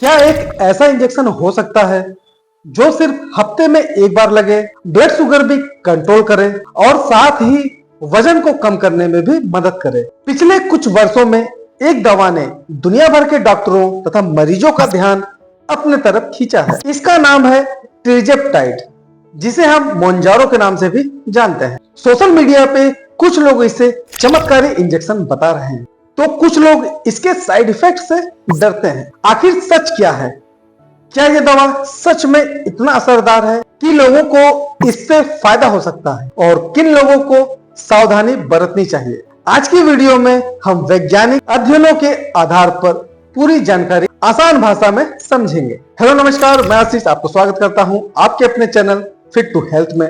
क्या एक ऐसा इंजेक्शन हो सकता है जो सिर्फ हफ्ते में एक बार लगे, ब्लड शुगर भी कंट्रोल करे और साथ ही वजन को कम करने में भी मदद करे? पिछले कुछ वर्षों में एक दवा ने दुनिया भर के डॉक्टरों तथा मरीजों का ध्यान अपने तरफ खींचा है। इसका नाम है तिरज़ेप्टाइड, जिसे हम मोंजारो के नाम से भी जानते हैं। सोशल मीडिया पे कुछ लोग इसे चमत्कारी इंजेक्शन बता रहे हैं, तो कुछ लोग इसके साइड इफेक्ट से डरते हैं। आखिर सच क्या है? क्या यह दवा सच में इतना असरदार है कि लोगों को इससे फायदा हो सकता है, और किन लोगों को सावधानी बरतनी चाहिए? आज की वीडियो में हम वैज्ञानिक अध्ययनों के आधार पर पूरी जानकारी आसान भाषा में समझेंगे। हेलो नमस्कार, मैं आशीष आपको स्वागत करता हूं आपके अपने चैनल फिट टू हेल्थ में।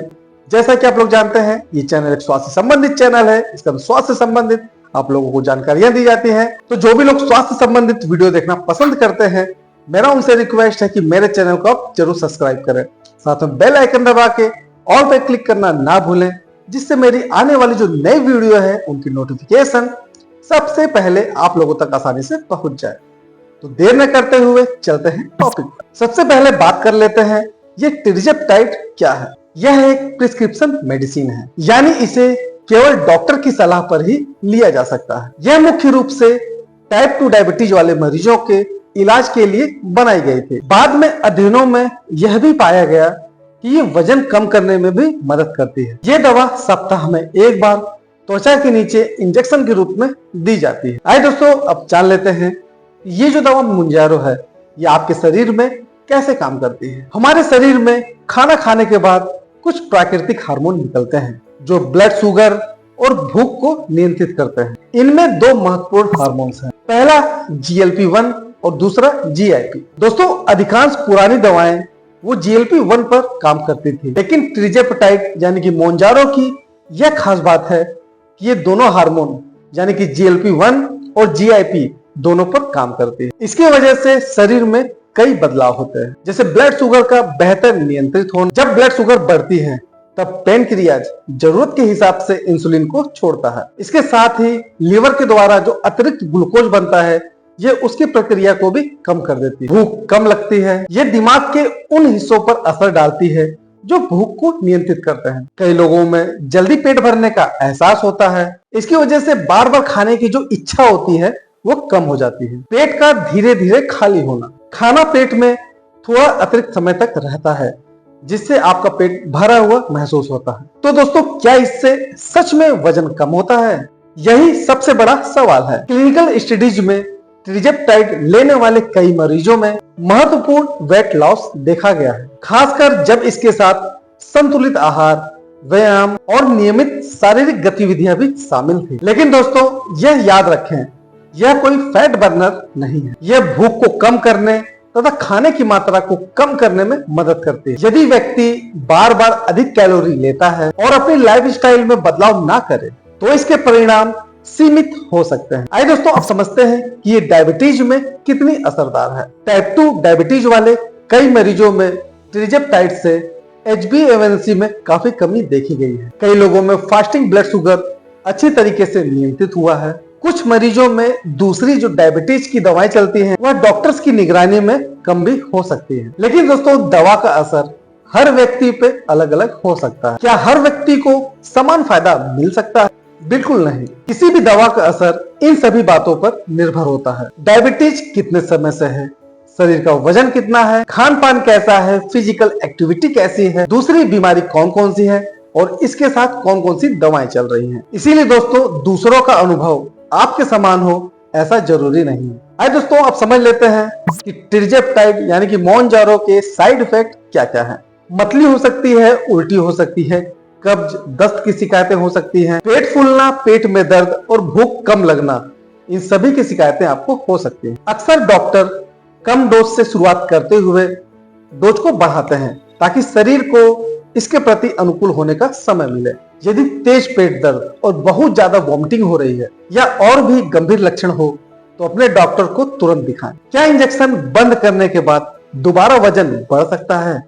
जैसा कि आप लोग जानते हैं, ये चैनल एक स्वास्थ्य संबंधित चैनल है। इसका स्वास्थ्य संबंधित आप लोगों को जानकारियां दी जाती हैं। तो जो भी लोग स्वास्थ्य संबंधित वीडियो देखना पसंद करते हैं, मेरा उनसे रिक्वेस्ट है कि मेरे चैनल को आप जरूर सब्सक्राइब करें, साथ में बेल आइकन दबा के ऑल पे क्लिक करना ना भूलें, जिससे मेरी आने वाली जो नई वीडियो है उनकी नोटिफिकेशन सबसे पहले आप लोगों तक आसानी से पहुंच जाए। तो देर न करते हुए चलते हैं टॉपिक पर। सबसे पहले बात कर लेते हैं, ये तिरज़ेप्टाइड क्या है। यह एक प्रिस्क्रिप्शन मेडिसिन है, यानी इसे केवल डॉक्टर की सलाह पर ही लिया जा सकता है। यह मुख्य रूप से टाइप 2 डायबिटीज वाले मरीजों के इलाज के लिए बनाई गई थी। बाद में अध्ययनों में यह भी पाया गया कि ये वजन कम करने में भी मदद करती है। ये दवा सप्ताह में एक बार त्वचा के नीचे इंजेक्शन के रूप में दी जाती है। आइए दोस्तों, अब जान लेते हैं ये जो दवा मोंजारो है, ये आपके शरीर में कैसे काम करती है। हमारे शरीर में खाना खाने के बाद कुछ प्राकृतिक हार्मोन निकलते हैं जो ब्लड शुगर और भूख को नियंत्रित करते हैं। इनमें दो महत्वपूर्ण हार्मोन्स हैं, पहला GLP-1 और दूसरा GIP। दोस्तों, अधिकांश पुरानी दवाएं वो GLP-1 पर काम करती थी, लेकिन तिरज़ेप्टाइड यानी कि मोंजारो की यह खास बात है कि ये दोनों हार्मोन यानी कि GLP-1 और GIP दोनों पर काम करती है। इसकी वजह से शरीर में कई बदलाव होते हैं, जैसे ब्लड शुगर का बेहतर नियंत्रित होना। जब ब्लड शुगर बढ़ती है तब पैनक्रियाज जरूरत के हिसाब से इंसुलिन को छोड़ता है। इसके साथ ही लीवर के द्वारा जो अतिरिक्त ग्लूकोज बनता है, ये उसकी प्रक्रिया को भी कम कर देती है। भूख कम लगती है। ये दिमाग के उन हिस्सों पर असर डालती है जो भूख को नियंत्रित करते हैं। कई लोगों में जल्दी पेट भरने का एहसास होता है। इसकी वजह से बार बार खाने की जो इच्छा होती है वो कम हो जाती है। पेट का धीरे धीरे खाली होना, खाना पेट में थोड़ा अतिरिक्त समय तक रहता है, जिससे आपका पेट भरा हुआ महसूस होता है। तो दोस्तों, क्या इससे सच में वजन कम होता है? यही सबसे बड़ा सवाल है। क्लिनिकल स्टडीज में तिरज़ेप्टाइड लेने वाले कई मरीजों में महत्वपूर्ण वेट लॉस देखा गया है, खासकर जब इसके साथ संतुलित आहार, व्यायाम और नियमित शारीरिक गतिविधियां भी शामिल थी। लेकिन दोस्तों, यह याद रखें, यह कोई फैट बर्नर नहीं है। यह भूख को कम करने तथा खाने की मात्रा को कम करने में मदद करती है। यदि व्यक्ति बार बार अधिक कैलोरी लेता है और अपनी लाइफस्टाइल में बदलाव ना करे, तो इसके परिणाम सीमित हो सकते हैं। आइए दोस्तों, अब समझते हैं कि ये डायबिटीज में कितनी असरदार है। टाइप 2 डायबिटीज वाले कई मरीजों में तिरज़ेप्टाइड से HbA1c में काफी कमी देखी गई है। कई लोगों में फास्टिंग ब्लड शुगर अच्छी तरीके से नियंत्रित हुआ है। कुछ मरीजों में दूसरी जो डायबिटीज की दवाएं चलती हैं, वह डॉक्टर्स की निगरानी में कम भी हो सकती है। लेकिन दोस्तों, दवा का असर हर व्यक्ति पे अलग अलग हो सकता है। क्या हर व्यक्ति को समान फायदा मिल सकता है? बिल्कुल नहीं। किसी भी दवा का असर इन सभी बातों पर निर्भर होता है। डायबिटीज कितने समय से है, शरीर का वजन कितना है, खान पान कैसा है, फिजिकल एक्टिविटी कैसी है, दूसरी बीमारी कौन कौन सी है, और इसके साथ कौन कौन सी दवाएं चल रही हैं। इसीलिए दोस्तों, दूसरों का अनुभव आपके समान हो ऐसा जरूरी नहीं है। आइए दोस्तों, अब समझ लेते हैं कि तिरज़ेप्टाइड यानी कि मोंजारो के साइड इफेक्ट क्या क्या है। मतली हो सकती है, उल्टी हो सकती है, कब्ज, दस्त की शिकायतें हो सकती हैं, पेट फूलना, पेट में दर्द और भूख कम लगना, इन सभी की शिकायतें आपको हो सकती हैं। अक्सर डॉक्टर कम डोज से शुरुआत करते हुए डोज को बढ़ाते हैं, ताकि शरीर को इसके प्रति अनुकूल होने का समय मिले। यदि तेज पेट दर्द और बहुत ज्यादा वॉमिटिंग हो रही है या और भी गंभीर लक्षण हो, तो अपने डॉक्टर को तुरंत दिखाएं। क्या इंजेक्शन बंद करने के बाद दोबारा वजन बढ़ सकता है?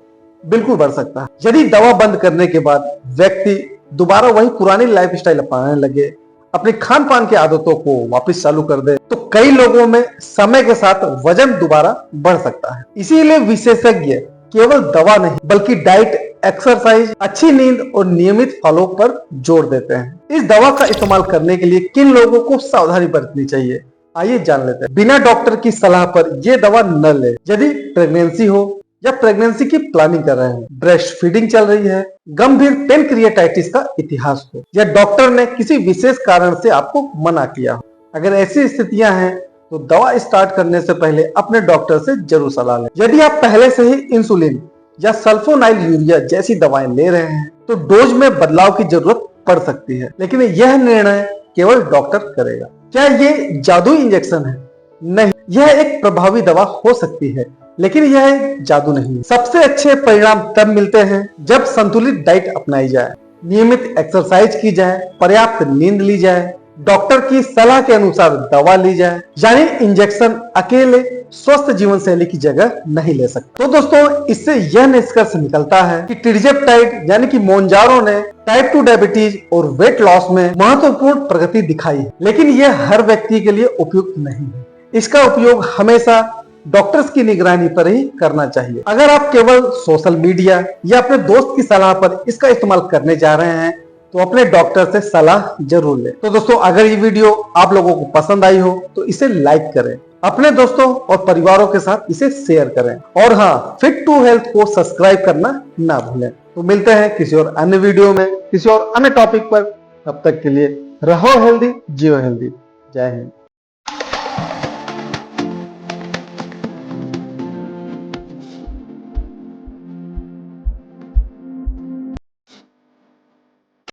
बिल्कुल बढ़ सकता है। यदि दवा बंद करने के बाद व्यक्ति दोबारा वही पुरानी लाइफस्टाइल अपनाने लगे, अपनी खान पान की आदतों को वापस चालू कर दे तो कई लोगों में समय के साथ वजन दोबारा बढ़ सकता है। इसीलिए विशेषज्ञ केवल दवा नहीं बल्कि डाइट, एक्सरसाइज, अच्छी नींद और नियमित फॉलो पर जोर देते हैं। इस दवा का इस्तेमाल करने के लिए किन लोगों को सावधानी बरतनी चाहिए, आइए जान लेते हैं। बिना डॉक्टर की सलाह पर यह दवा न ले। यदि प्रेगनेंसी हो या प्रेगनेंसी की प्लानिंग कर रहे हैं, ब्रेस्ट फीडिंग चल रही है, गंभीर पेनक्रिएटाइटिस का इतिहास हो या डॉक्टर ने किसी विशेष कारण से आपको मना किया हो, अगर ऐसी स्थितियां हैं तो दवा स्टार्ट करने से पहले अपने डॉक्टर से जरूर सलाह लें। यदि आप पहले से ही इंसुलिन या सल्फोनाइल यूरिया जैसी दवाएं ले रहे हैं तो डोज में बदलाव की जरूरत पड़ सकती है, लेकिन यह निर्णय केवल डॉक्टर करेगा। क्या ये जादुई इंजेक्शन है? नहीं, यह एक प्रभावी दवा हो सकती है लेकिन यह एक जादू नहीं है। सबसे अच्छे परिणाम तब मिलते हैं जब संतुलित डाइट अपनाई जाए, नियमित एक्सरसाइज की जाए, पर्याप्त नींद ली जाए, डॉक्टर की सलाह के अनुसार दवा ली जाए। यानी इंजेक्शन अकेले स्वस्थ जीवन शैली की जगह नहीं ले सकते। तो दोस्तों, इससे यह निष्कर्ष निकलता है कि टिrzepatide यानी कि मोनजारो ने टाइप 2 डायबिटीज और वेट लॉस में महत्वपूर्ण प्रगति दिखाई है, लेकिन यह हर व्यक्ति के लिए उपयुक्त नहीं है। इसका उपयोग हमेशा डॉक्टर्स की निगरानी पर ही करना चाहिए। अगर आप केवल सोशल मीडिया या अपने दोस्त की सलाह पर इसका इस्तेमाल करने जा रहे हैं तो अपने डॉक्टर से सलाह जरूर लें। तो दोस्तों, अगर ये वीडियो आप लोगों को पसंद आई हो तो इसे लाइक करें, अपने दोस्तों और परिवारों के साथ इसे शेयर करें और हाँ, फिट टू हेल्थ को सब्सक्राइब करना ना भूलें। तो मिलते हैं किसी और अन्य वीडियो में किसी और अन्य टॉपिक पर। तब तक के लिए रहो हेल्दी, जियो हेल्दी। जय हिंद।